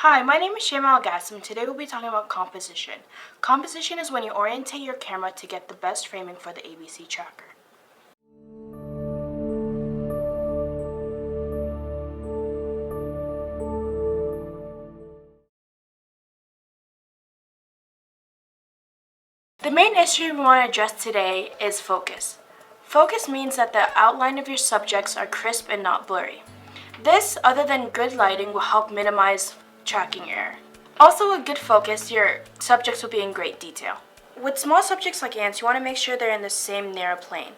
Hi, my name is Shayma Al-Gassim, and today we'll be talking about composition. Composition is when you orientate your camera to get the best framing for the ABC tracker. The main issue we want to address today is focus. Focus means that the outline of your subjects are crisp and not blurry. This, other than good lighting, will help minimize tracking error. Also, with good focus, your subjects will be in great detail. With small subjects like ants, you want to make sure they're in the same narrow plane.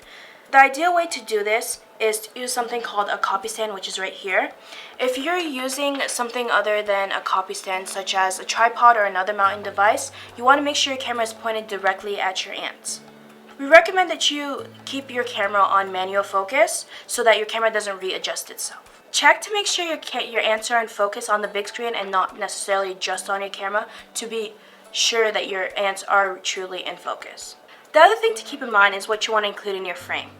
The ideal way to do this is to use something called a copy stand, which is right here. If you're using something other than a copy stand, such as a tripod or another mounting device, you want to make sure your camera is pointed directly at your ants. We recommend that you keep your camera on manual focus so that your camera doesn't readjust itself. Check to make sure your ants are in focus on the big screen and not necessarily just on your camera to be sure that your ants are truly in focus. The other thing to keep in mind is what you want to include in your frame.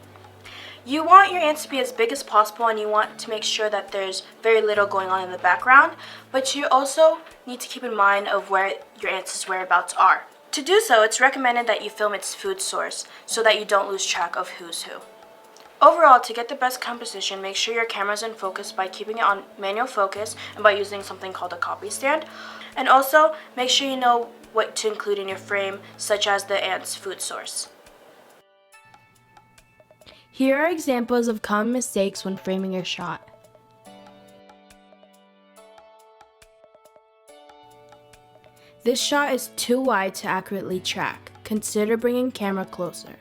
You want your ants to be as big as possible and you want to make sure that there's very little going on in the background, but you also need to keep in mind of where your ants' whereabouts are. To do so, it's recommended that you film its food source so that you don't lose track of who's who. Overall, to get the best composition, make sure your camera is in focus by keeping it on manual focus and by using something called a copy stand. And also, make sure you know what to include in your frame, such as the ant's food source. Here are examples of common mistakes when framing your shot. This shot is too wide to accurately track. Consider bringing camera closer.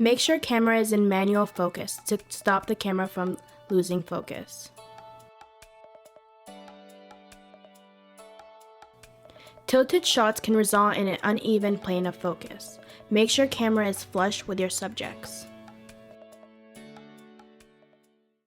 Make sure camera is in manual focus to stop the camera from losing focus. Tilted shots can result in an uneven plane of focus. Make sure camera is flush with your subjects.